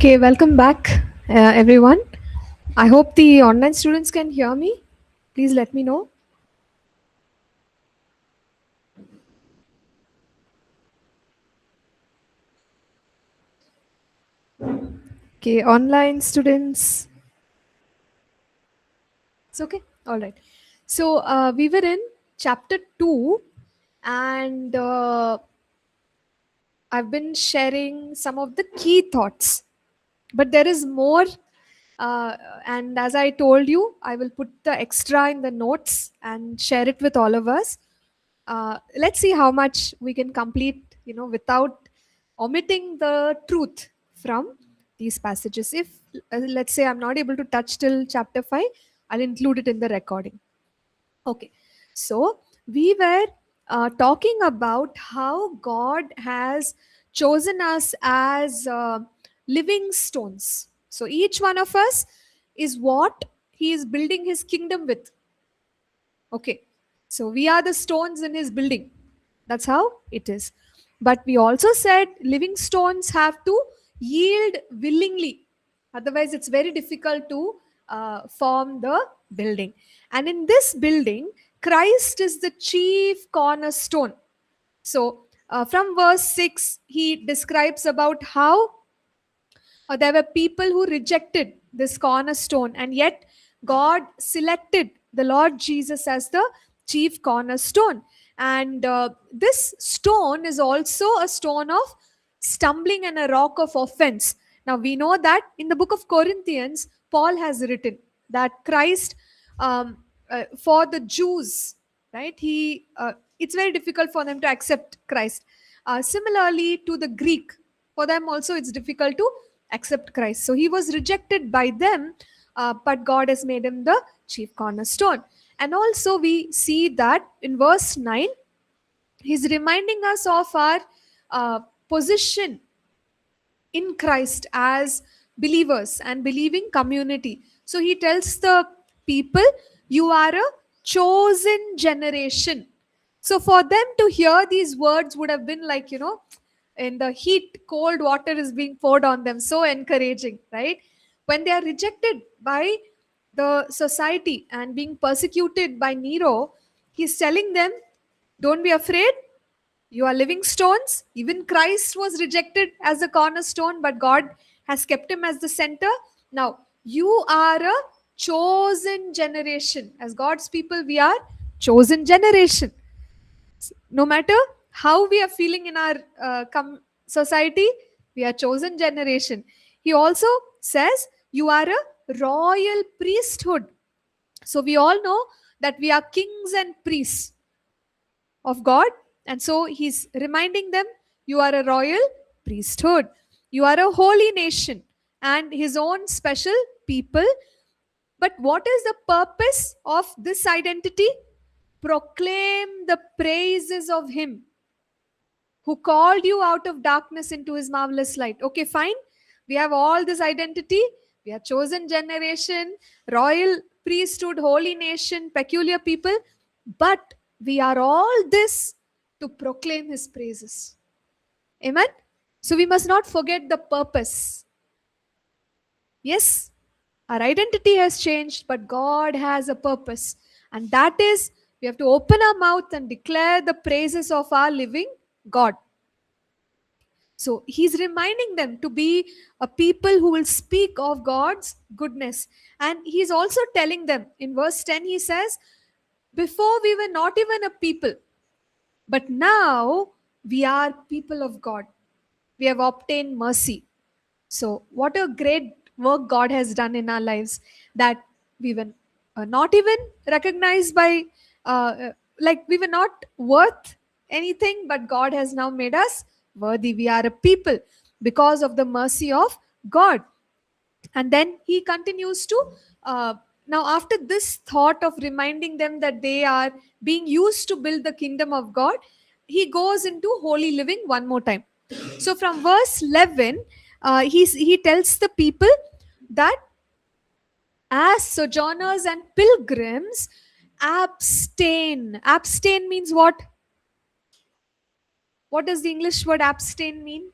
Okay, welcome back, everyone. I hope the online students can hear me. Please let me know. Okay, online students. It's okay. All right. So we were in chapter 2, and I've been sharing some of the key thoughts. But there is more. And as I told you, I will put the extra in the notes and share it with all of us. Let's see how much we can complete, without omitting the truth from these passages. If, let's say, I'm not able to touch till chapter 5, I'll include it in the recording. Okay, so we were talking about how God has chosen us as living stones. So each one of us is what He is building His kingdom with. Okay, so we are the stones in His building. That's how it is. But we also said living stones have to yield willingly. Otherwise, it's very difficult to form the building. And in this building, Christ is the chief cornerstone. So, from verse 6, he describes about how there were people who rejected this cornerstone, and yet God selected the Lord Jesus as the chief cornerstone. And this stone is also a stone of stumbling and a rock of offense. Now we know that in the book of Corinthians, Paul has written that Christ, for the Jews, right? It's very difficult for them to accept Christ. Similarly, to the Greek, for them also it's difficult to accept Christ. So he was rejected by them, but God has made him the chief cornerstone. And also we see that in verse 9, he's reminding us of our position in Christ as believers and believing community. So he tells the people, you are a chosen generation. So for them to hear these words would have been like, in the heat, cold water is being poured on them. So encouraging, right? When they are rejected by the society and being persecuted by Nero, he's telling them, don't be afraid. You are living stones. Even Christ was rejected as a cornerstone, but God has kept him as the center. Now, you are a chosen generation. As God's people, we are chosen generation. No matter how we are feeling in our society, we are chosen generation. He also says, you are a royal priesthood. So we all know that we are kings and priests of God. And so he's reminding them, you are a royal priesthood, you are a holy nation, and his own special people. But what is the purpose of this identity? Proclaim the praises of him who called you out of darkness into his marvelous light. Okay, fine. We have all this identity. We are chosen generation, royal priesthood, holy nation, peculiar people. But we are all this to proclaim his praises. Amen? So we must not forget the purpose. Yes, our identity has changed, but God has a purpose. And that is, we have to open our mouth and declare the praises of our living God. So he's reminding them to be a people who will speak of God's goodness. And he's also telling them in verse 10, he says, before we were not even a people, but now we are people of God. We have obtained mercy. So, what a great work God has done in our lives, that we were not even recognized by, like we were not worth anything, but God has now made us worthy. We are a people because of the mercy of God. And then he continues to, now, after this thought of reminding them that they are being used to build the kingdom of God, he goes into holy living one more time. So from verse 11, he tells the people that as sojourners and pilgrims, abstain. Abstain means what? What does the English word abstain mean?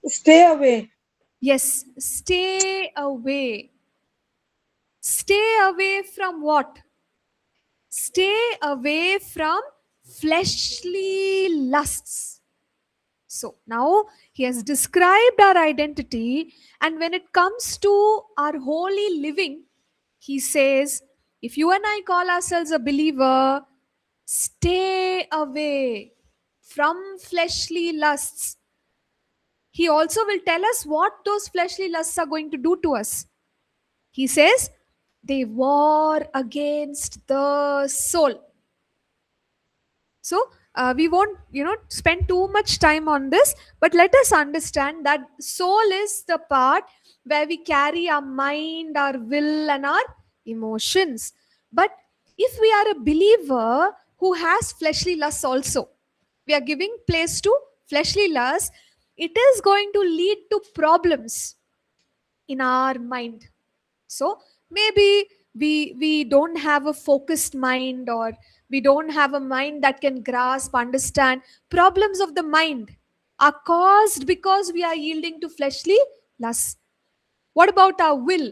Stay away. Yes, stay away. Stay away from what? Stay away from fleshly lusts. So now he has described our identity, and when it comes to our holy living, he says, if you and I call ourselves a believer, stay away from fleshly lusts. He also will tell us what those fleshly lusts are going to do to us. He says, they war against the soul. So we won't, spend too much time on this, but let us understand that soul is the part where we carry our mind, our will, and our emotions. But if we are a believer who has fleshly lusts also, we are giving place to fleshly lusts, it is going to lead to problems in our mind. So maybe we don't have a focused mind, or we don't have a mind that can grasp, understand. Problems of the mind are caused because we are yielding to fleshly lusts. What about our will?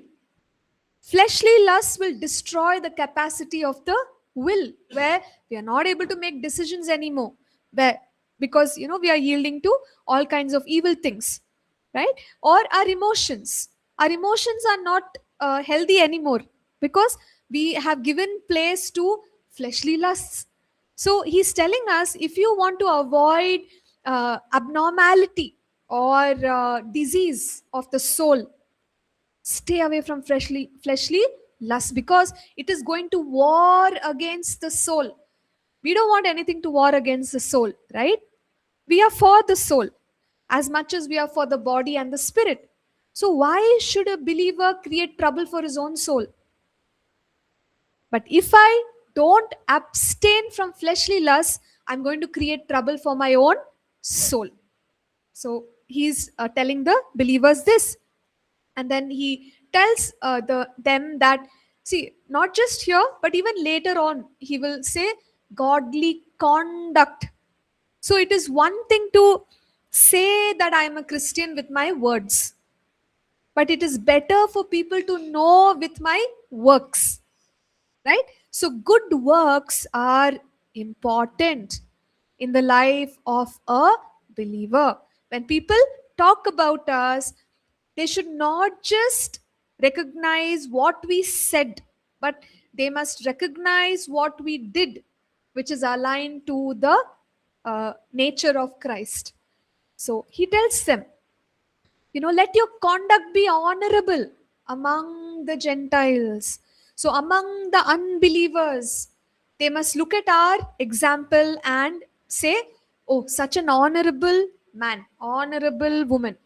Fleshly lusts will destroy the capacity of the will, where we are not able to make decisions anymore, where, because we are yielding to all kinds of evil things, right? Or our emotions are not healthy anymore, because we have given place to fleshly lusts. So he's telling us, if you want to avoid abnormality or disease of the soul, stay away from fleshly lust, because it is going to war against the soul. We don't want anything to war against the soul, right? We are for the soul as much as we are for the body and the spirit. So why should a believer create trouble for his own soul? But if I don't abstain from fleshly lusts, I'm going to create trouble for my own soul. So he's telling the believers this. And then he tells them that, see, not just here but even later on he will say godly conduct. So it is one thing to say that I am a Christian with my words, but it is better for people to know with my works, right? So good works are important in the life of a believer. When people talk about us, they should not just recognize what we said, but they must recognize what we did, which is aligned to the nature of Christ. So he tells them, let your conduct be honorable among the Gentiles. So, among the unbelievers, they must look at our example and say, oh, such an honorable man, honorable woman.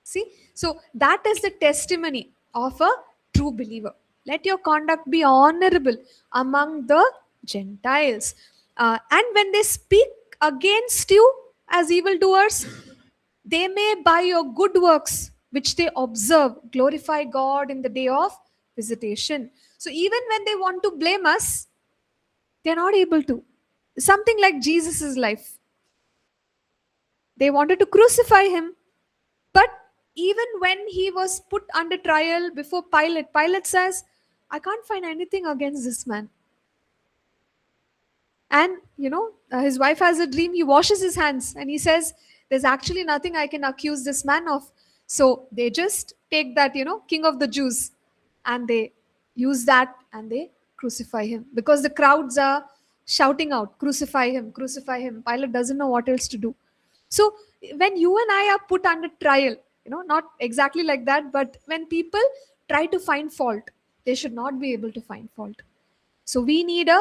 See, so that is the testimony of a true believer. Let your conduct be honorable among the Gentiles. And when they speak against you as evildoers, they may by your good works, which they observe, glorify God in the day of visitation. So even when they want to blame us, they're not able to. Something like Jesus' life. They wanted to crucify him, but even when he was put under trial before Pilate, Pilate says, I can't find anything against this man. And his wife has a dream. He washes his hands and he says, there's actually nothing I can accuse this man of. So they just take that, king of the Jews, and they use that and they crucify him, because the crowds are shouting out, crucify him, crucify him. Pilate doesn't know what else to do. So when you and I are put under trial, not exactly like that, but when people try to find fault, they should not be able to find fault. So we need a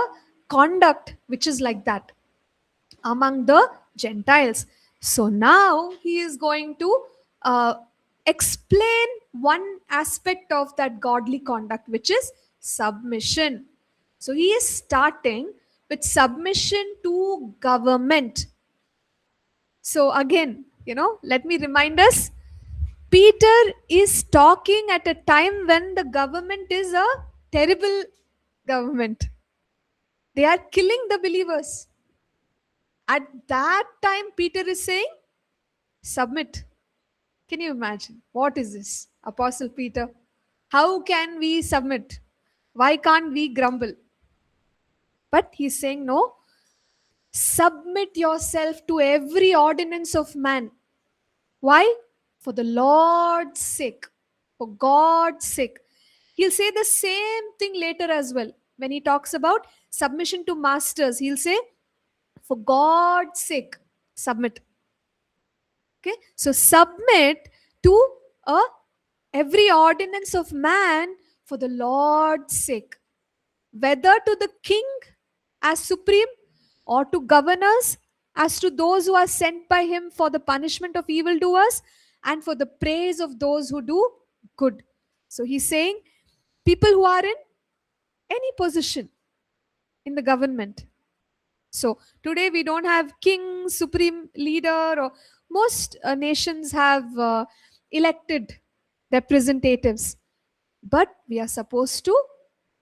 conduct which is like that among the Gentiles. So now he is going to uh, explain one aspect of that godly conduct, which is submission. So he is starting with submission to government. So again, let me remind us, Peter is talking at a time when the government is a terrible government. They are killing the believers. At that time, Peter is saying, submit. Can you imagine? What is this? Apostle Peter, how can we submit? Why can't we grumble? But he's saying, no, submit yourself to every ordinance of man. Why? For the Lord's sake, for God's sake. He'll say the same thing later as well. When he talks about submission to masters, he'll say, for God's sake, submit. Okay, so submit to a every ordinance of man for the Lord's sake, whether to the king as supreme or to governors, as to those who are sent by him for the punishment of evildoers and for the praise of those who do good. So he's saying people who are in any position in the government. So today we don't have king, supreme leader, or most nations have elected representatives, but we are supposed to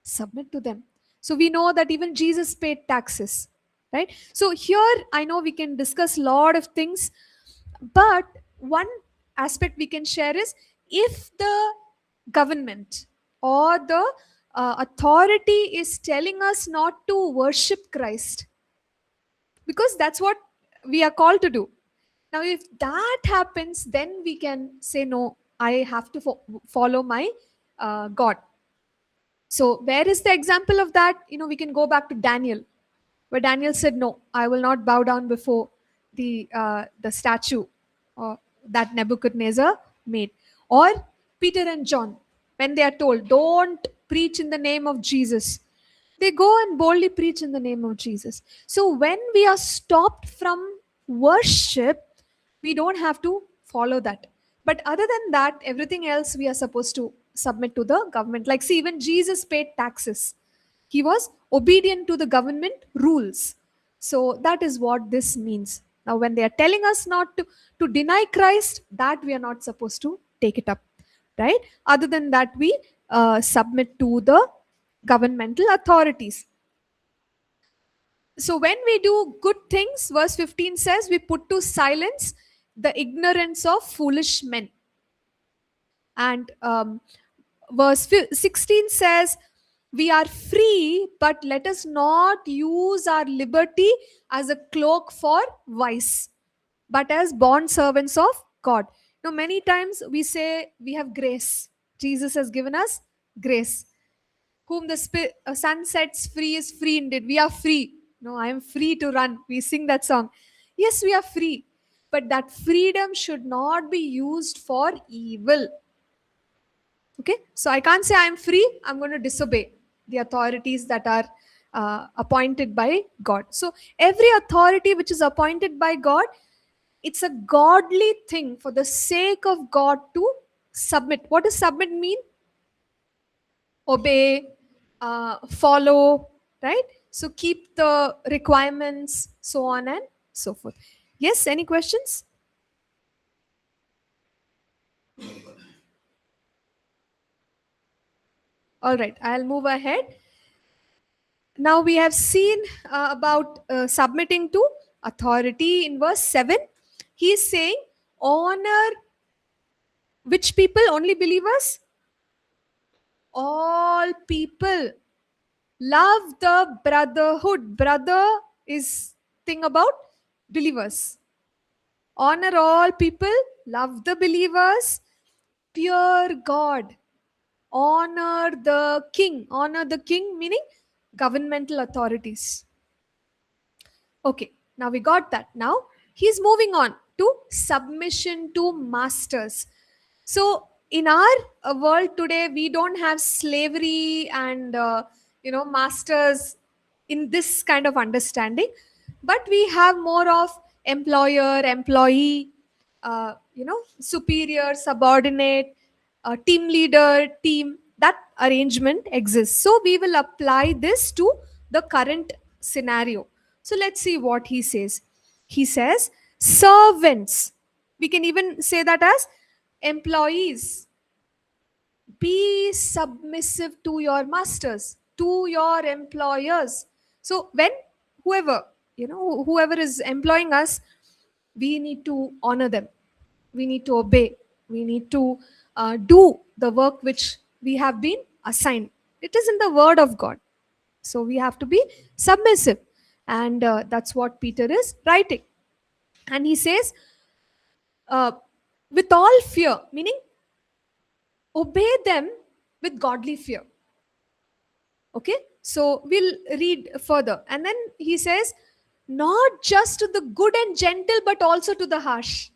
submit to them. So we know that even Jesus paid taxes, right? So here I know we can discuss a lot of things, but one aspect we can share is, if the government or the authority is telling us not to worship Christ, because that's what we are called to do. Now, if that happens, then we can say, no, I have to follow my God. So, where is the example of that? We can go back to Daniel, where Daniel said, no, I will not bow down before the statue that Nebuchadnezzar made. Or Peter and John, when they are told, don't preach in the name of Jesus, they go and boldly preach in the name of Jesus. So when we are stopped from worship, we don't have to follow that. But other than that, everything else we are supposed to submit to the government. Like, see, even Jesus paid taxes. He was obedient to the government rules. So that is what this means. Now, when they are telling us not to deny Christ, that we are not supposed to take it up, right? Other than that, we submit to the governmental authorities. So when we do good things, verse 15 says, we put to silence the ignorance of foolish men. And verse 16 says, we are free, but let us not use our liberty as a cloak for vice, but as bond servants of God. Many times we say we have grace. Jesus has given us grace. Whom the sun sets free is free indeed. We are free. No, I am free to run. We sing that song. Yes, we are free. But that freedom should not be used for evil. Okay, so I can't say I'm free, I'm going to disobey the authorities that are appointed by God. So every authority which is appointed by God, it's a godly thing for the sake of God to submit. What does submit mean? Obey, follow, right? So keep the requirements, so on and so forth. Yes, any questions? All right, I'll move ahead. Now we have seen about submitting to authority in verse 7. He is saying, honor which people? Only believers? All people. Love the brotherhood. Brother is thing about believers. Honor all people. Love the believers. Fear God. Honor the king. Honor the king meaning governmental authorities. Okay, now we got that. Now he's moving on to submission to masters. So in our world today, we don't have slavery and masters in this kind of understanding, but we have more of employer, employee, superior, subordinate, team leader, team. That arrangement exists. So we will apply this to the current scenario. So let's see what he says. He says, servants. We can even say that as employees. Be submissive to your masters, to your employers. So when whoever is employing us, we need to honor them. We need to obey. We need to do the work which we have been assigned. It is in the word of God. So we have to be submissive. And that's what Peter is writing. And he says, uh, with all fear, meaning obey them with godly fear. Okay, so we'll read further. And then he says, not just to the good and gentle, but also to the harsh.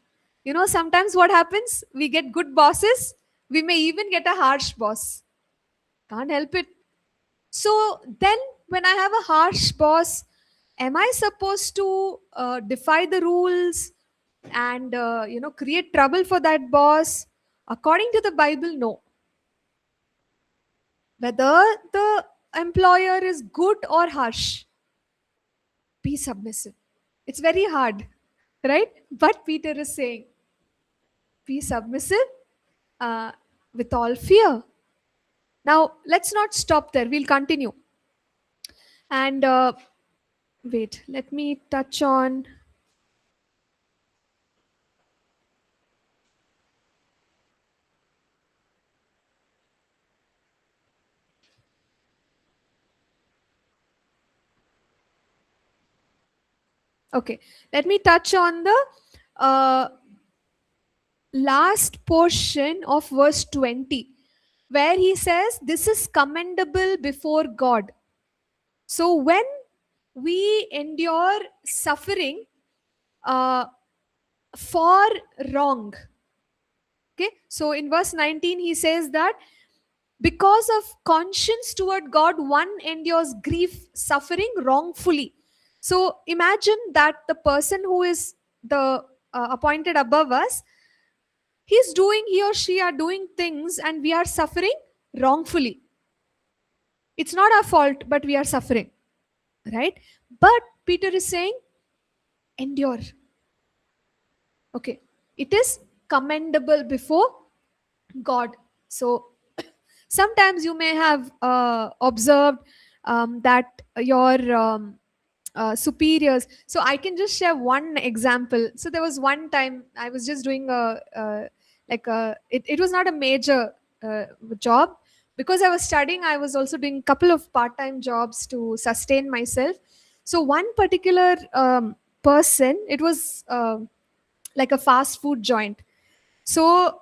You know, sometimes what happens? We get good bosses, we may even get a harsh boss. Can't help it. So then, when I have a harsh boss, am I supposed to defy the rules and create trouble for that boss? According to the Bible, no. Whether the employer is good or harsh, be submissive. It's very hard, right? But Peter is saying, be submissive uh, with all fear. Now, let's not stop there. We'll continue. And wait, let me touch on. Okay, let me touch on the uh, last portion of verse 20, where he says, this is commendable before God. So, when we endure suffering for wrong, okay, so in verse 19, he says that because of conscience toward God, one endures grief, suffering wrongfully. So, imagine that the person who is the appointed above us, he or she are doing things and we are suffering wrongfully. It's not our fault, but we are suffering, right? But Peter is saying, endure. Okay, it is commendable before God. So sometimes you may have observed that your superiors. So I can just share one example. So there was one time I was just doing it was not a major job. Because I was studying, I was also doing a couple of part-time jobs to sustain myself. So one particular person, it was like a fast food joint. So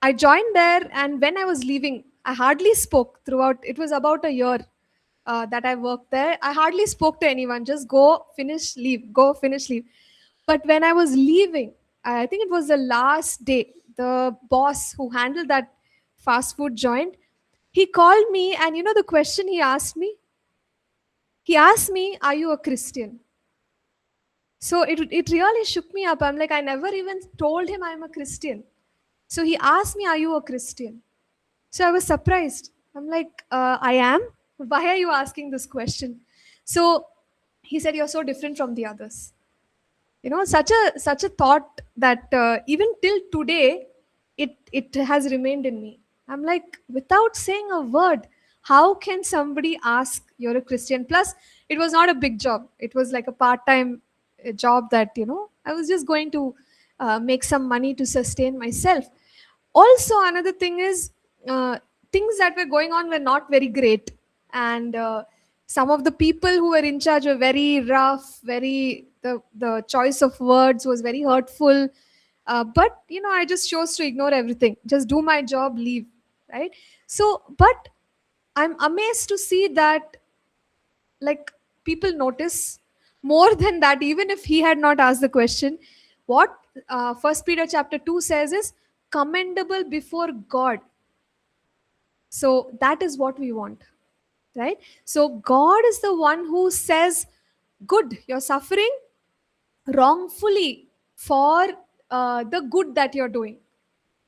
I joined there, and when I was leaving, I hardly spoke throughout. It was about a year that I worked there. I hardly spoke to anyone, just go, finish, leave, go, finish, leave. But when I was leaving, I think it was the last day, the boss who handled that fast food joint, he called me, and you know the question he asked me? He asked me, are you a Christian? So it really shook me up. I'm like, I never even told him I'm a Christian. So he asked me, are you a Christian? So I was surprised. I'm like, I am. Why are you asking this question? So he said, you're so different from the others. You know, such a thought that even till today, it has remained in me. I'm like, without saying a word, how can somebody ask you're a Christian? Plus, it was not a big job. It was like a part-time job that, I was just going to make some money to sustain myself. Also, another thing is, uh, things that were going on were not very great. And some of the people who were in charge were very rough, the choice of words was very hurtful. But I just chose to ignore everything, just do my job, leave, right? So, but I'm amazed to see that, like, people notice more than that. Even if he had not asked the question, what First Peter chapter 2 says is commendable before God. So that is what we want, right? So God is the one who says, good, you're suffering wrongfully for the good that you're doing,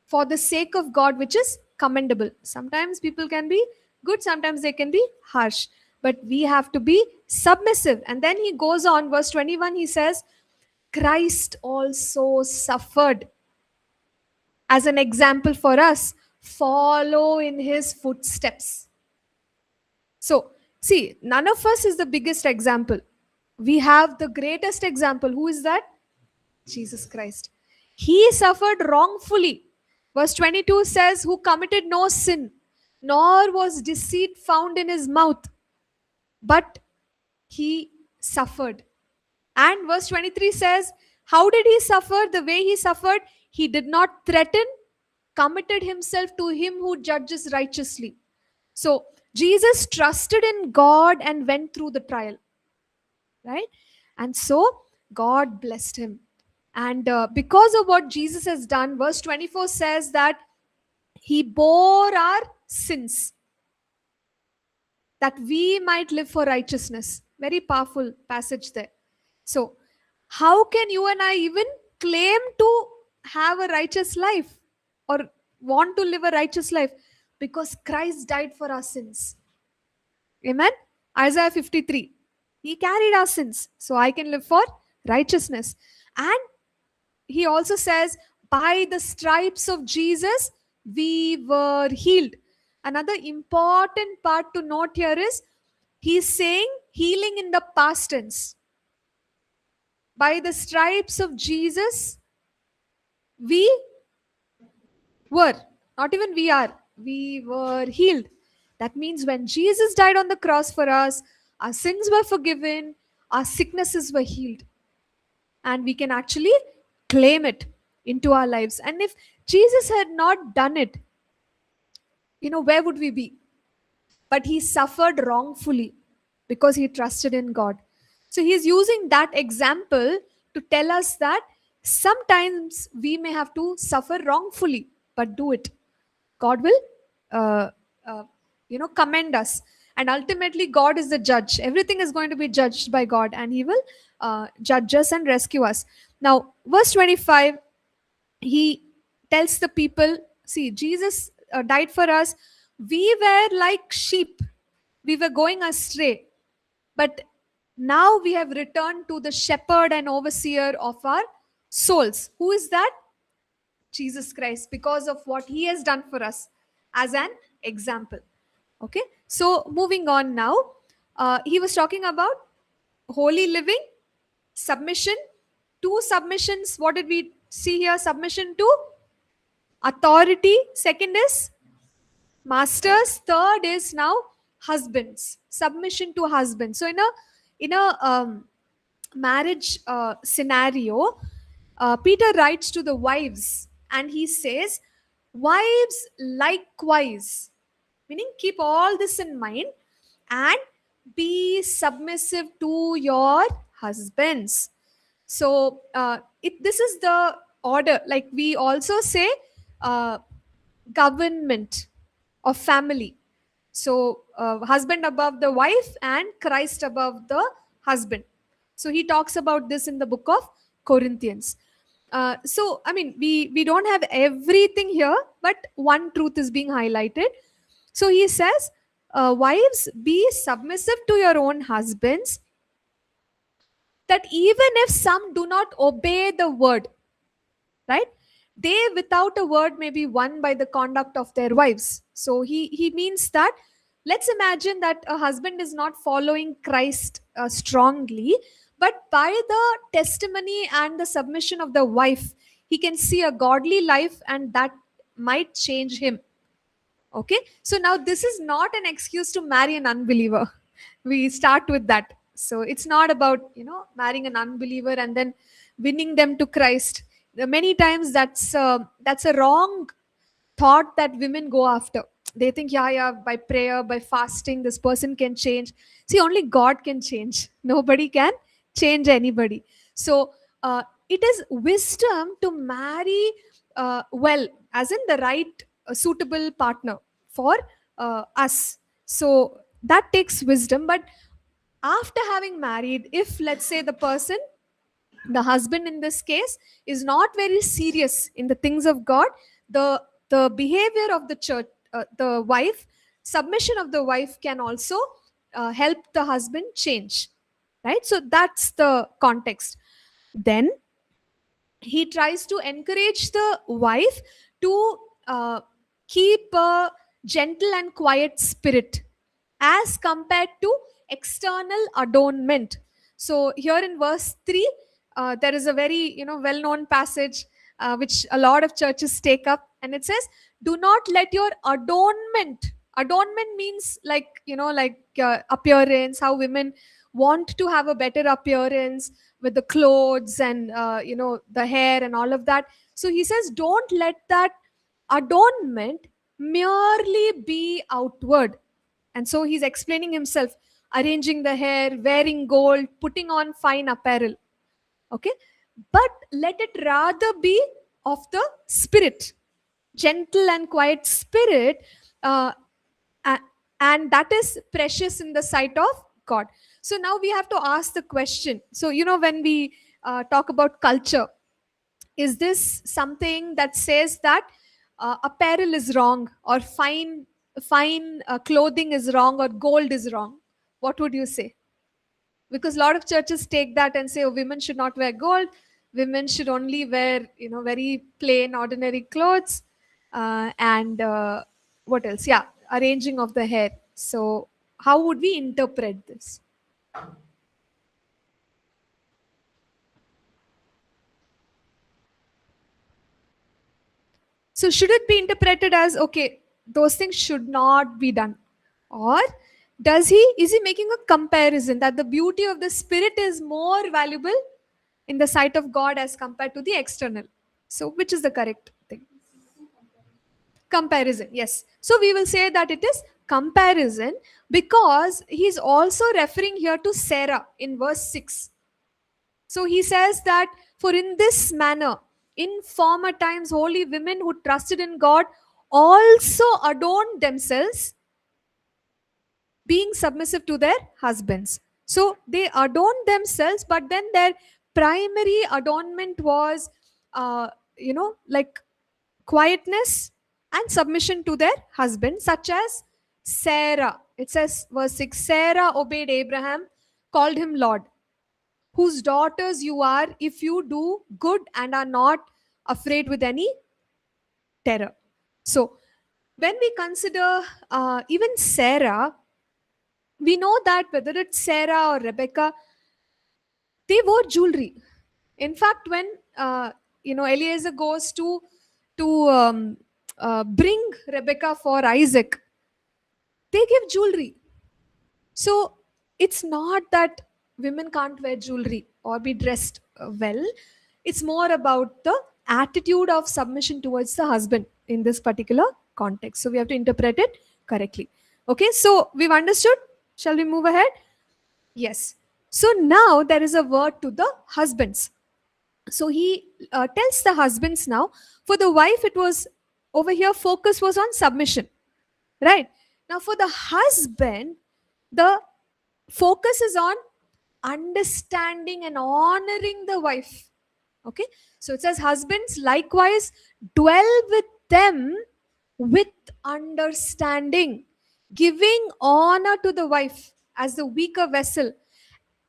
for the sake of God, which is commendable. Sometimes people can be good, sometimes they can be harsh, but we have to be submissive. And then he goes on, verse 21, he says, Christ also suffered as an example for us. Follow in his footsteps. So, see, none of us is the biggest example. We have the greatest example. Who is that? Jesus Christ. He suffered wrongfully. Verse 22 says, who committed no sin, nor was deceit found in his mouth, but he suffered. And verse 23 says, how did he suffer? The way he suffered, he did not threaten, committed himself to him who judges righteously. So Jesus trusted in God and went through the trial, right? And so God blessed him. And because of what Jesus has done, verse 24 says that he bore our sins that we might live for righteousness. Very powerful passage there. So, how can you and I even claim to have a righteous life or want to live a righteous life? Because Christ died for our sins. Amen. Isaiah 53. He carried our sins. So I can live for righteousness. And he also says, by the stripes of Jesus, we were healed. Another important part to note here is he's saying healing in the past tense. By the stripes of Jesus, we were, not even we were healed. That means when Jesus died on the cross for us, our sins were forgiven, our sicknesses were healed. And we can actually claim it into our lives. And if Jesus had not done it, where would we be? But he suffered wrongfully because he trusted in God. So he's using that example to tell us that sometimes we may have to suffer wrongfully, but do it. God will, uh, uh, commend us. And ultimately, God is the judge. Everything is going to be judged by God, and He will judge us and rescue us. Now, verse 25, He tells the people, see, Jesus died for us. We were like sheep, we were going astray. But now we have returned to the shepherd and overseer of our souls. Who is that? Jesus Christ, because of what he has done for us as an example. Okay, so moving on now, he was talking about holy living, submission. Two submissions. What did we see here? Submission to authority. Second is masters. Third is now husbands. Submission to husbands. So in a marriage scenario, Peter writes to the wives and he says, wives likewise, meaning keep all this in mind and be submissive to your husbands. So this is the order. Like we also say, uh, government of family. So husband above the wife and Christ above the husband. So he talks about this in the book of Corinthians. So I mean, we don't have everything here, but one truth is being highlighted. So he says, wives, be submissive to your own husbands, that even if some do not obey the word, right, they without a word may be won by the conduct of their wives. So he means that, let's imagine that a husband is not following Christ strongly, but by the testimony and the submission of the wife, he can see a godly life and that might change him. Okay, so now this is not an excuse to marry an unbeliever. We start with that. So it's not about marrying an unbeliever and then winning them to Christ. Many times that's a wrong thought that women go after. They think, yeah, by prayer, by fasting, this person can change. See, only God can change. Nobody can change anybody. So it is wisdom to marry well, as in the right suitable partner for us. So that takes wisdom. But after having married, if let's say the husband in this case is not very serious in the things of God, the behavior of the church, the wife, submission of the wife can also help the husband change, right? So that's the context. Then he tries to encourage the wife to keep a gentle and quiet spirit as compared to external adornment. So here in verse 3, there is a very well known passage. which a lot of churches take up, and it says, "Do not let your adornment." Adornment means, like, like appearance, how women want to have a better appearance with the clothes and the hair and all of that. So he says, don't let that adornment merely be outward. And so he's explaining himself: arranging the hair, wearing gold, putting on fine apparel. Okay, but let it rather be of the spirit, gentle and quiet spirit, uh, a- and that is precious in the sight of God. So now we have to ask the question. So, when we talk about culture, is this something that says that apparel is wrong, or fine clothing is wrong, or gold is wrong? What would you say? Because a lot of churches take that and say, oh, women should not wear gold, women should only wear very plain ordinary clothes, and what else, yeah, arranging of the hair. So how would we interpret this? So should it be interpreted as, okay, those things should not be done, or is he making a comparison that the beauty of the spirit is more valuable in the sight of God as compared to the external? So which is the correct thing? Comparison, yes. So we will say that it is comparison, because he's also referring here to Sarah in verse 6. So he says that, for in this manner, in former times, holy women who trusted in God also adorned themselves, being submissive to their husbands. So they adorned themselves, but then their primary adornment was, like quietness and submission to their husband, such as Sarah. It says, verse 6, Sarah obeyed Abraham, called him Lord, whose daughters you are, if you do good and are not afraid with any terror. So, when we consider even Sarah, we know that whether it's Sarah or Rebecca, they wore jewelry. In fact, when Eliezer goes to bring Rebecca for Isaac, they give jewelry. So it's not that women can't wear jewelry or be dressed well. It's more about the attitude of submission towards the husband in this particular context. So we have to interpret it correctly. Okay, so we've understood. Shall we move ahead? Yes. So now there is a word to the husbands. So he tells the husbands now. For the wife, it was over here, focus was on submission, right? Now for the husband, the focus is on understanding and honoring the wife. Okay, so it says, husbands likewise dwell with them with understanding, giving honor to the wife as the weaker vessel,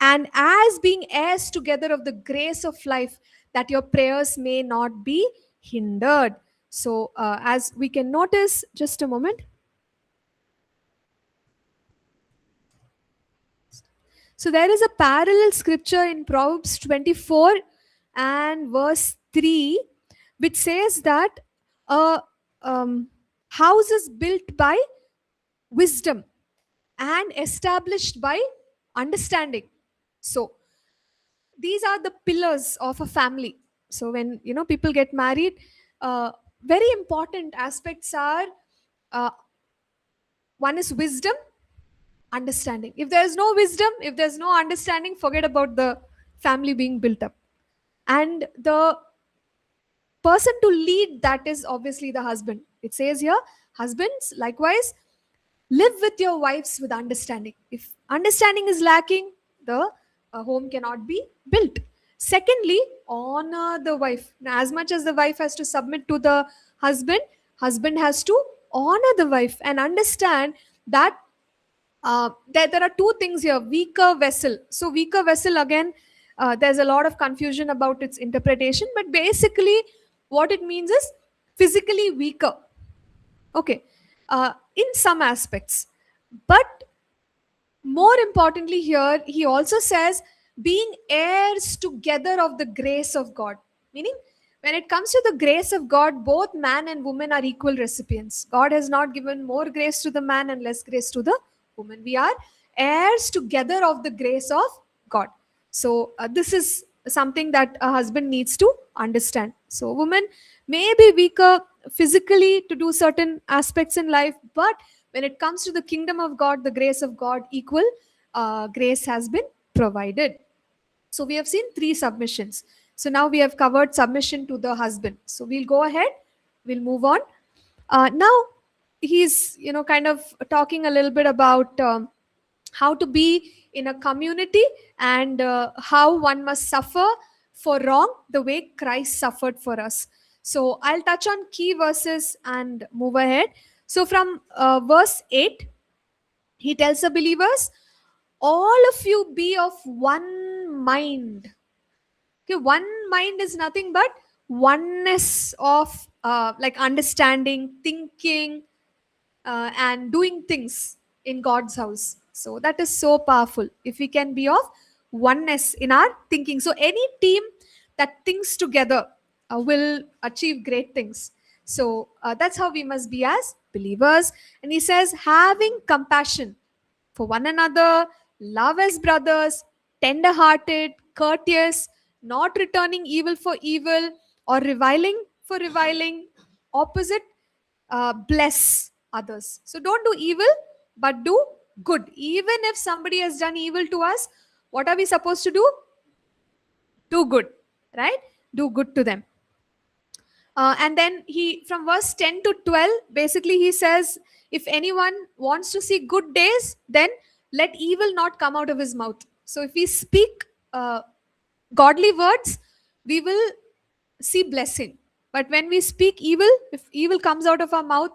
and as being heirs together of the grace of life, that your prayers may not be hindered. So as we can notice, just a moment. So there is a parallel scripture in Proverbs 24 and verse 3, which says that a house is built by wisdom and established by understanding. So these are the pillars of a family. So when people get married, very important aspects are, uh, one is wisdom, understanding. If there's no wisdom, if there's no understanding, forget about the family being built up. And the person to lead that is obviously the husband. It says here, husbands likewise live with your wives with understanding. If understanding is lacking, the home cannot be built. Secondly, honor the wife. Now, as much as the wife has to submit to the husband, husband has to honor the wife and understand that there are two things here: weaker vessel. So weaker vessel, again, there's a lot of confusion about its interpretation, but basically what it means is physically weaker. Okay, in some aspects. But more importantly here, he also says, being heirs together of the grace of God. Meaning, When it comes to the grace of God, both man and woman are equal recipients. God has not given more grace to the man and less grace to the woman. We are heirs together of the grace of God. So, this is something that a husband needs to understand. So, women may be weaker physically to do certain aspects in life, but when it comes to the kingdom of God, the grace of God, equal grace has been provided. So we have seen 3 submissions. So now we have covered submission to the husband. So we'll go ahead. We'll move on. Now he's kind of talking a little bit about how to be in a community and how one must suffer for wrong the way Christ suffered for us. So I'll touch on key verses and move ahead. So from verse 8, he tells the believers, all of you be of one mind. Okay, one mind is nothing but oneness of like understanding, thinking, and doing things in God's house. So that is so powerful if we can be of oneness in our thinking. So any team that thinks together will achieve great things. So that's how we must be as believers. And he says, having compassion for one another, love as brothers, tender hearted, courteous, not returning evil for evil or reviling for reviling, opposite, bless others. So don't do evil, but do good. Even if somebody has done evil to us, what are we supposed to do? Do good, right? Do good to them. And then he, from verse 10 to 12, basically he says, if anyone wants to see good days, then let evil not come out of his mouth. So if we speak godly words, we will see blessing. But when we speak evil, if evil comes out of our mouth,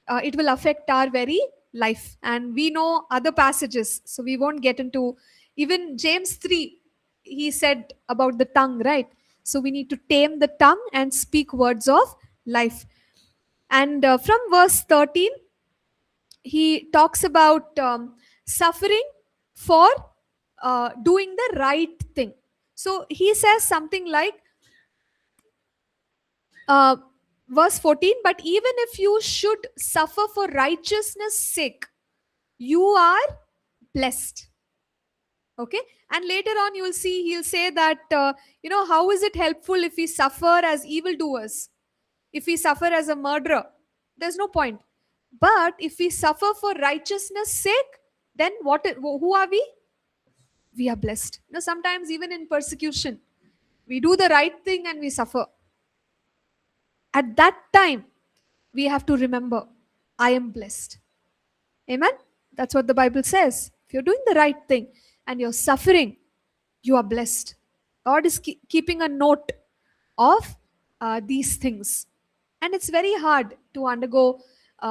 it will affect our very life. And we know other passages, so we won't get into even James 3. He said about the tongue, right? So we need to tame the tongue and speak words of life. And from verse 13, he talks about suffering for doing the right thing. So he says something like, uh, verse 14, but even if you should suffer for righteousness' sake, you are blessed. Okay, and later on you will see he'll say that how is it helpful if we suffer as evildoers, if we suffer as a murderer? There's no point. But if we suffer for righteousness' sake, then who are we? We are blessed. Sometimes even in persecution, we do the right thing and we suffer. At that time, we have to remember, I am blessed. Amen? That's what the Bible says. If you're doing the right thing and you're suffering, you are blessed. God is keeping a note of these things. And it's very hard to undergo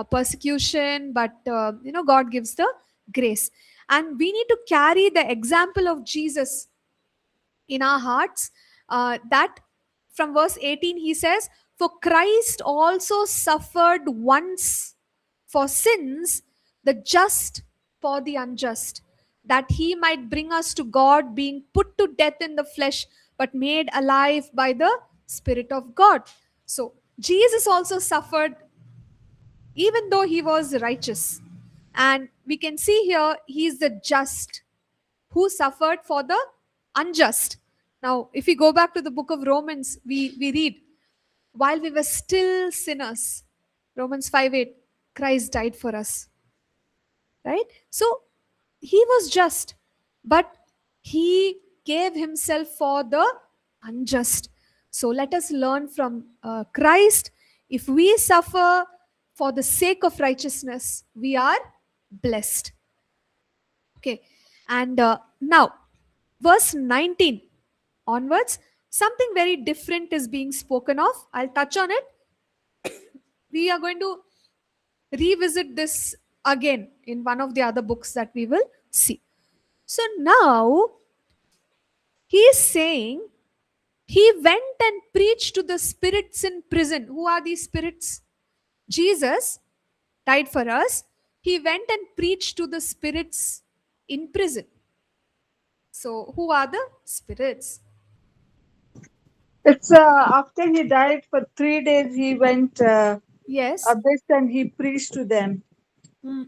persecution, but God gives the grace. And we need to carry the example of Jesus in our hearts. That from verse 18, he says, for Christ also suffered once for sins, the just for the unjust, that he might bring us to God, being put to death in the flesh, but made alive by the Spirit of God. So Jesus also suffered even though he was righteous. And we can see here, he is the just who suffered for the unjust. Now, if we go back to the book of Romans, we read, while we were still sinners, Romans 5:8, Christ died for us. Right? So he was just, but he gave himself for the unjust. So let us learn from Christ. If we suffer for the sake of righteousness, we are blessed. Okay. And now, verse 19 onwards, something very different is being spoken of. I'll touch on it. We are going to revisit this again in one of the other books that we will see. So now he is saying he went and preached to the spirits in prison. Who are these spirits? Jesus died for us. He went and preached to the spirits in prison. So who are the spirits? It's after he died for 3 days, he went Yes. abyss and he preached to them. Mm,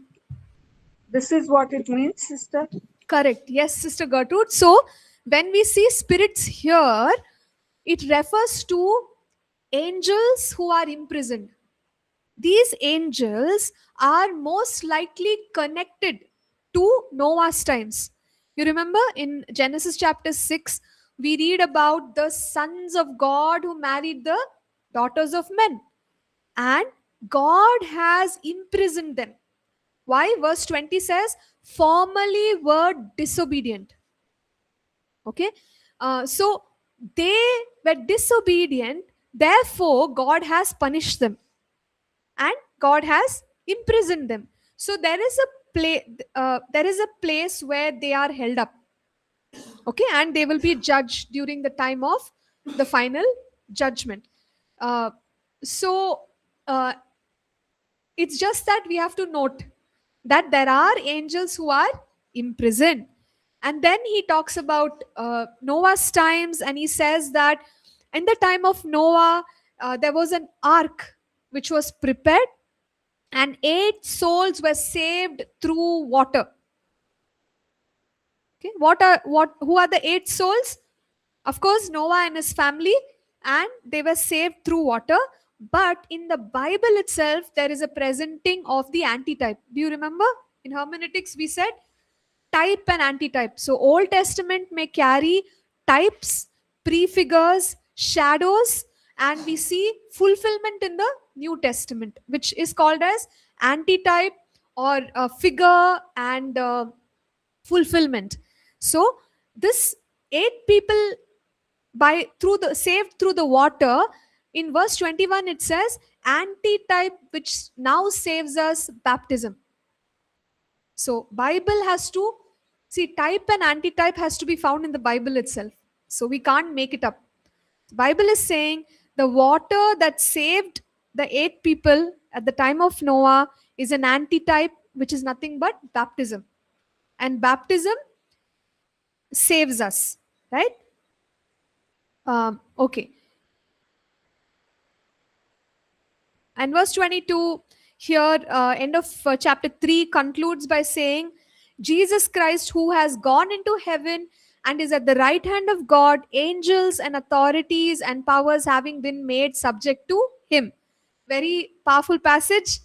This is what it means, sister. correct. Yes, Sister Gertrude. So when we see spirits here, it refers to angels who are imprisoned. These angels are most likely connected to Noah's times. You remember in Genesis chapter 6, we read about the sons of God who married the daughters of men, and God has imprisoned them. Why? Verse 20 says, formerly were disobedient. Okay, so they were disobedient, therefore, God has punished them and God has imprisoned them. So there is a place where they are held up. Okay, and they will be judged during the time of the final judgment. Uh, so uh, it's just that we have to note that there are angels who are imprisoned. And then he talks about Noah's times, and he says that in the time of Noah, there was an ark which was prepared, and 8 souls were saved through water. Okay, what who are the 8 souls? Of course, Noah and his family, and they were saved through water. But in the Bible itself, there is a presenting of the antitype. Do you remember? In hermeneutics, we said type and antitype. So, Old Testament may carry types, prefigures, shadows, and we see fulfillment in the New Testament, which is called as antitype or figure and fulfillment. So, this 8 people by through the saved through the water, in verse 21 it says antitype which now saves us, baptism. So Bible has to see, type and antitype has to be found in the Bible itself, so we can't make it up. Bible is saying the water that saved the 8 people at the time of Noah is an antitype, which is nothing but baptism, and baptism saves us, right? Okay. And verse 22 here, end of chapter 3, concludes by saying, Jesus Christ, who has gone into heaven and is at the right hand of God, angels and authorities and powers having been made subject to him. Very powerful passage.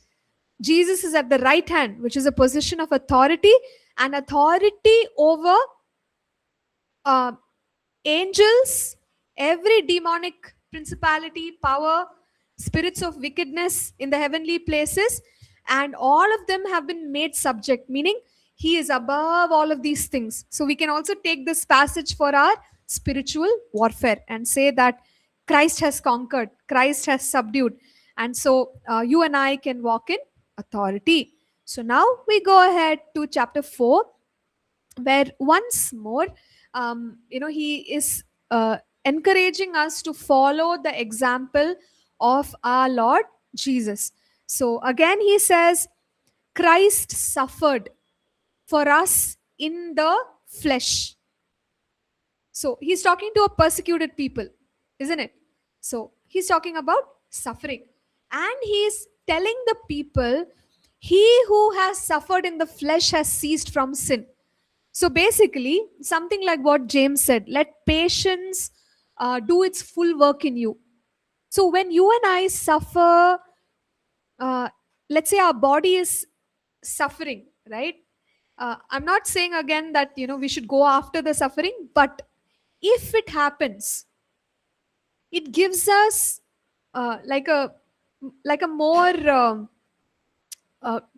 Jesus is at the right hand, which is a position of authority, and authority over uh, angels, every demonic principality, power, spirits of wickedness in the heavenly places, and all of them have been made subject, meaning he is above all of these things. So we can also take this passage for our spiritual warfare and say that Christ has conquered, Christ has subdued, and so you and I can walk in authority. So now we go ahead to chapter 4, where once more he is encouraging us to follow the example of our Lord Jesus. So again he says, Christ suffered for us in the flesh. So he's talking to a persecuted people, isn't it? So he's talking about suffering, and he's telling the people, he who has suffered in the flesh has ceased from sin. So basically, something like what James said, let patience do its full work in you. So when you and I suffer, uh, let's say our body is suffering, right? I'm not saying again that we should go after the suffering, but if it happens, it gives us like a more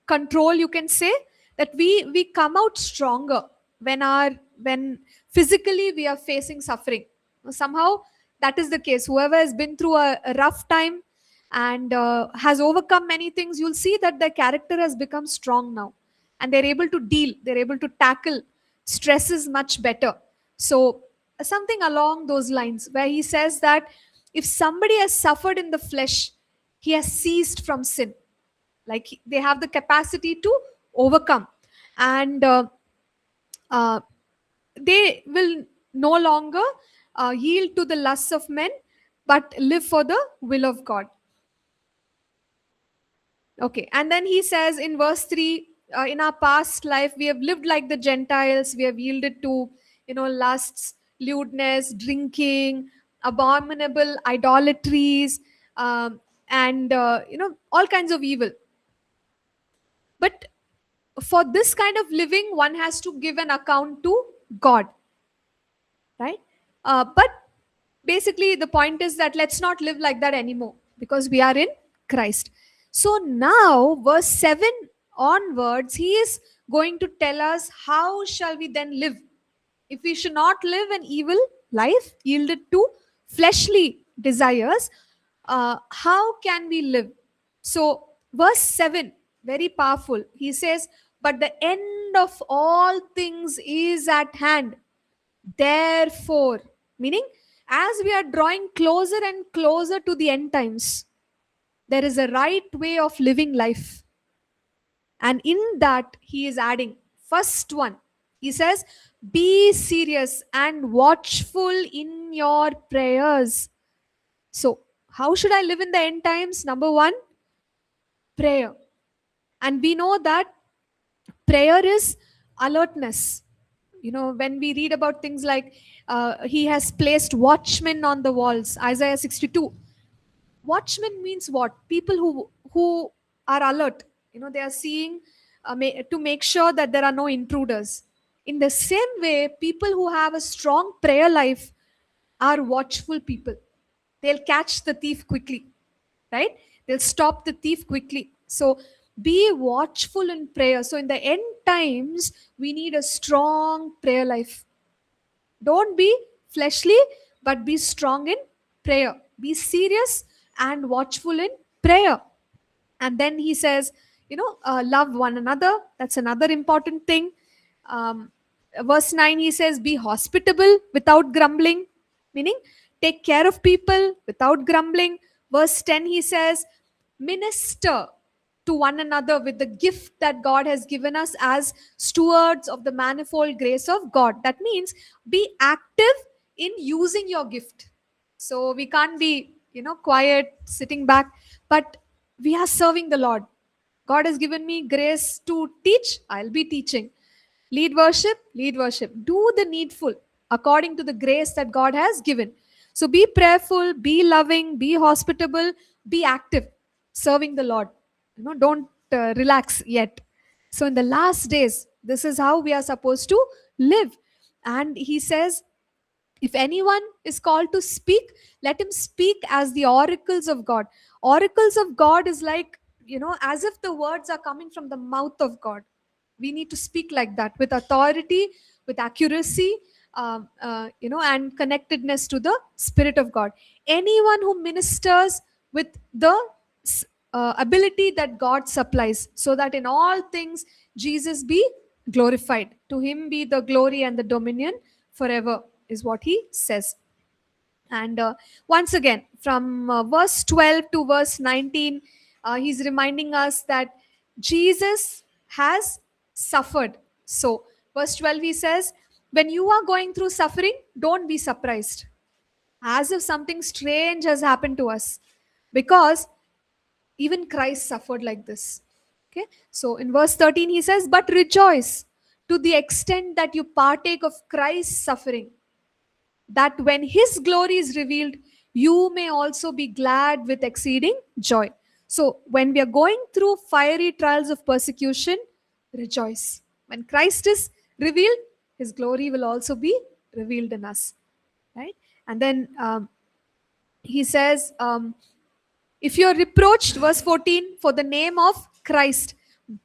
control, you can say, that we come out stronger when our when physically we are facing suffering. Somehow that is the case. Whoever has been through a rough time and has overcome many things, you'll see that their character has become strong now, and they're able to deal, they're able to tackle stresses much better. So something along those lines, where he says that if somebody has suffered in the flesh, he has ceased from sin, like they have the capacity to overcome, and they will no longer yield to the lusts of men, but live for the will of God. Okay, and then he says in verse 3, in our past life, we have lived like the Gentiles, we have yielded to, lusts, lewdness, drinking, abominable idolatries, and, all kinds of evil. But for this kind of living, one has to give an account to God, right? But basically, the point is that let's not live like that anymore because we are in Christ. So now, verse 7 onwards, he is going to tell us how shall we then live. If we should not live an evil life yielded to fleshly desires, how can we live? So, verse 7, very powerful. He says, but the end of all things is at hand. Therefore, meaning, as we are drawing closer and closer to the end times, there is a right way of living life. And in that, he is adding first one. He says, be serious and watchful in your prayers. So, how should I live in the end times? Number one, prayer. And we know that prayer is alertness. When we read about things like he has placed watchmen on the walls, Isaiah 62. Watchmen means what? People who are alert. They are seeing to make sure that there are no intruders. In the same way, people who have a strong prayer life are watchful people. They'll catch the thief quickly, right? They'll stop the thief quickly. So be watchful in prayer. So in the end times, we need a strong prayer life. Don't be fleshly, but be strong in prayer. Be serious and watchful in prayer. And then he says, love one another. That's another important thing. um, Verse 9, he says, be hospitable without grumbling, meaning take care of people without grumbling. Verse 10, he says, minister to one another with the gift that God has given us as stewards of the manifold grace of God. That means be active in using your gift. So we can't be, quiet, sitting back, but we are serving the Lord. God has given me grace to teach, I'll be teaching. Lead worship, lead worship. Do the needful according to the grace that God has given. So be prayerful, be loving, be hospitable, be active, serving the Lord. Don't relax yet. So in the last days, this is how we are supposed to live. And he says, if anyone is called to speak, let him speak as the oracles of God. Oracles of God is like, as if the words are coming from the mouth of God. We need to speak like that with authority, with accuracy, and connectedness to the Spirit of God. Anyone who ministers with the ability that God supplies, so that in all things Jesus be glorified. To him be the glory and the dominion forever, is what he says. And once again, from verse 12 to verse 19, he's reminding us that Jesus has suffered. So, verse 12, he says, when you are going through suffering, don't be surprised, as if something strange has happened to us, because even Christ suffered like this. Okay, so in verse 13, he says, but rejoice to the extent that you partake of Christ's suffering, that when his glory is revealed, you may also be glad with exceeding joy. So, when we are going through fiery trials of persecution, rejoice. When Christ is revealed, his glory will also be revealed in us, right? And then he says, if you are reproached, verse 14, for the name of Christ,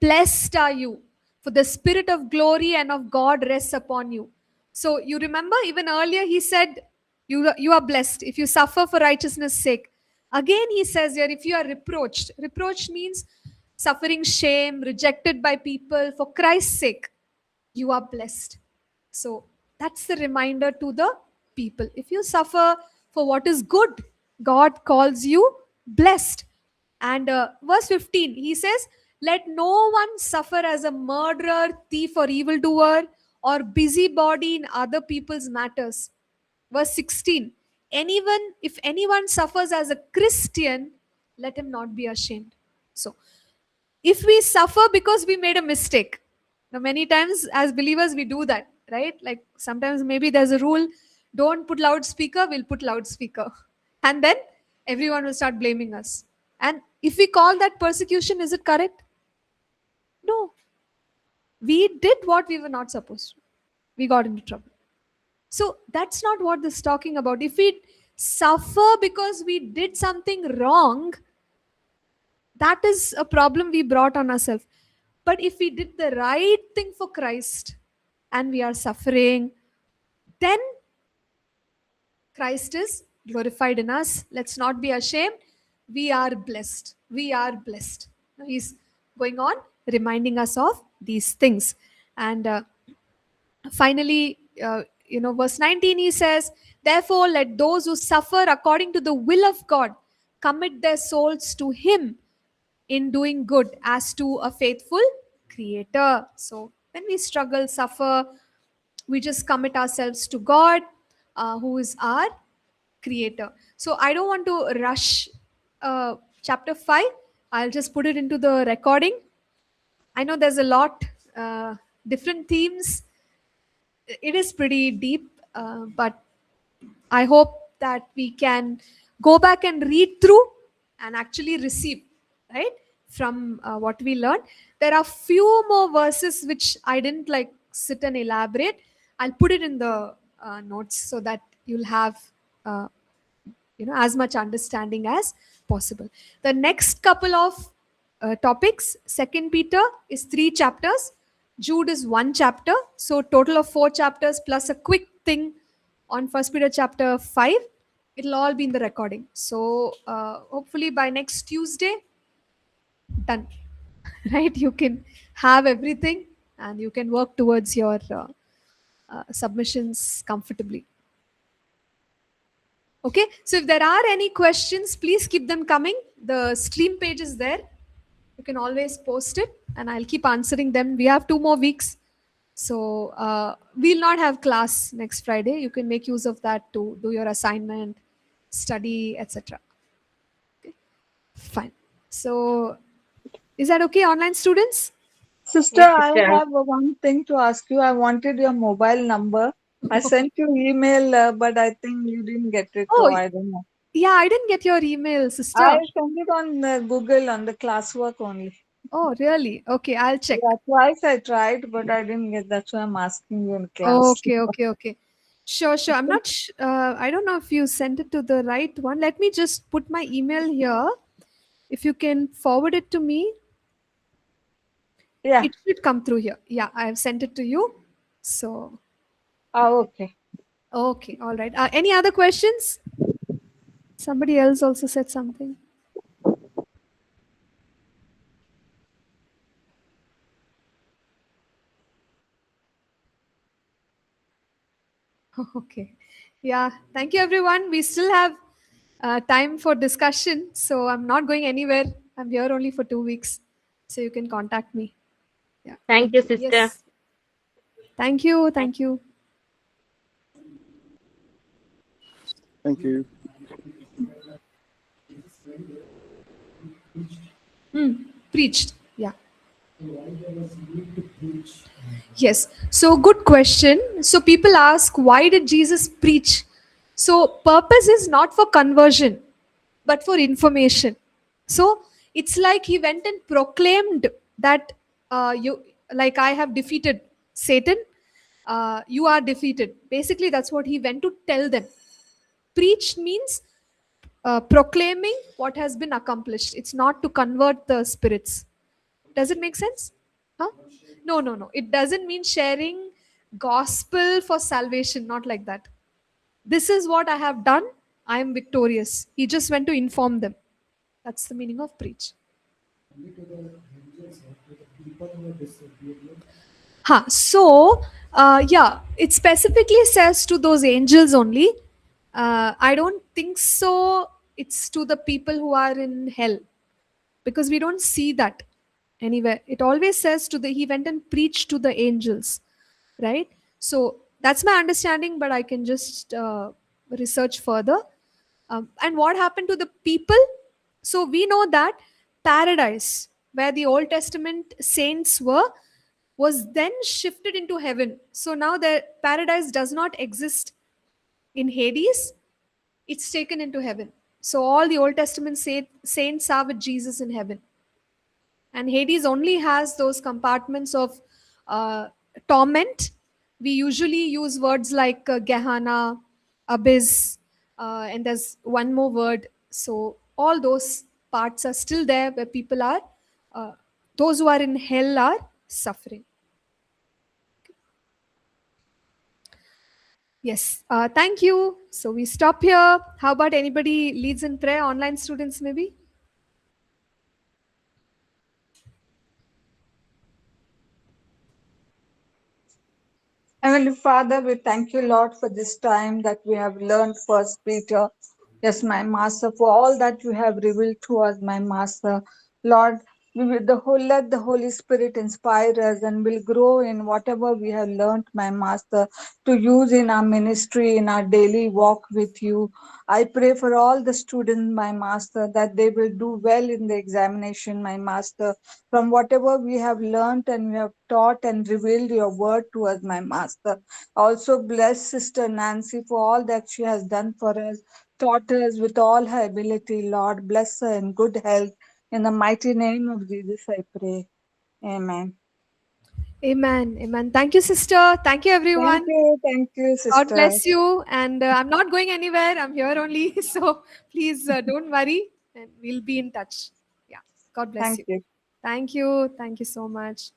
blessed are you, for the Spirit of glory and of God rests upon you. So you remember, even earlier he said, you are blessed if you suffer for righteousness' sake. Again, he says here, if you are reproached, reproach means suffering shame, rejected by people for Christ's sake, you are blessed. So that's the reminder to the people. If you suffer for what is good, God calls you blessed. And verse 15, he says, let no one suffer as a murderer, thief, or evildoer, or busybody in other people's matters. Verse 16, if anyone suffers as a Christian, let him not be ashamed. So if we suffer because we made a mistake, now many times as believers we do that, right? Like sometimes maybe there's a rule, don't put loudspeaker, we'll put loudspeaker, and then everyone will start blaming us. And if we call that persecution, is it correct? No. We did what we were not supposed to. We got into trouble. So that's not what this is talking about. If we suffer because we did something wrong, that is a problem we brought on ourselves. But if we did the right thing for Christ and we are suffering, then Christ is glorified in us. Let's not be ashamed. We are blessed. We are blessed. Now he's going on reminding us of these things. And finally, verse 19, he says, therefore, let those who suffer according to the will of God commit their souls to Him in doing good as to a faithful Creator. So when we struggle, suffer, we just commit ourselves to God, who is our Creator. So I don't want to rush chapter 5. I'll just put it into the recording. I know there's a lot, different themes. It is pretty deep, but I hope that we can go back and read through and actually receive, right, from what we learned. There are few more verses which I didn't like sit and elaborate. I'll put it in the notes so that you'll have as much understanding as possible. The next couple of topics, Second Peter is 3 chapters, Jude is 1 chapter, so total of 4 chapters plus a quick thing on First Peter chapter 5. It'll all be in the recording. So hopefully by next Tuesday, done. Right? You can have everything and you can work towards your submissions comfortably. Okay, so if there are any questions, please keep them coming. The stream page is there. You can always post it and I'll keep answering them. We have 2 more weeks. So we'll not have class next Friday. You can make use of that to do your assignment, study, etc. Okay. Fine. So is that okay, online students? Sister, Yes, I sister. have one thing to ask you. I wanted your mobile number. I sent you email, but I think you didn't get it, Oh, so I don't know. yeah, I didn't get your email, sister. I sent it on Google on the classwork only. Oh, really? Okay, I'll check. Yeah, twice I tried, but I didn't get. That's why I'm asking you in class. Okay. Sure. I'm not. I don't know if you sent it to the right one. Let me just put my email here. If you can forward it to me, Yeah. it should come through here. Yeah, I have sent it to you. So, Oh, okay. okay, all right. Any other questions? Somebody else also said something. Okay. Yeah. Thank you, everyone. We still have time for discussion. So I'm not going anywhere. I'm here only for 2 weeks. So you can contact me. Yeah. Thank you, sister. Yes. Thank you. Thank you. Thank you. Preached. Yeah. Yes. So good question. So people ask, why did Jesus preach? So purpose is not for conversion, but for information. So it's like he went and proclaimed that I have defeated Satan. You are defeated. Basically, that's what he went to tell them. Preached means proclaiming what has been accomplished. It's not to convert the spirits. Does it make sense? Huh? No. It doesn't mean sharing gospel for salvation, not like that. This is what I have done. I am victorious. He just went to inform them. That's the meaning of preach. So, it specifically says to those angels only. I don't think so. It's to the people who are in hell, because we don't see that anywhere. It always says he went and preached to the angels, right? So that's my understanding, but I can just research further. And what happened to the people? So we know that paradise, where the Old Testament saints were, was then shifted into heaven. So now the paradise does not exist in Hades, it's taken into heaven. So all the Old Testament saints are with Jesus in heaven. And Hades only has those compartments of uh, torment. We usually use words like Gehenna, abyss, and there's one more word. So all those parts are still there where people are, uh, those who are in hell are suffering. Yes, thank you. So we stop here. How about anybody leads in prayer? Online students, maybe? Heavenly Father, we thank you, Lord, for this time that we have learned First Peter. Yes, my Master, for all that you have revealed to us, my Master. Lord, let the Holy Spirit inspire us and will grow in whatever we have learned, my Master, to use in our ministry, in our daily walk with you. I pray for all the students, my Master, that they will do well in the examination, my Master, from whatever we have learned and we have taught and revealed your word to us, my Master. Also bless Sister Nancy for all that she has done for us, taught us with all her ability, Lord. Bless her in good health. In the mighty name of Jesus, I pray. Amen. Amen. Amen. Thank you, sister. Thank you, everyone. Thank you, God sister. bless you. And I'm not going anywhere. I'm here only. So please don't worry. And we'll be in touch. Yeah. God bless Thank you. you. Thank you. Thank you so much.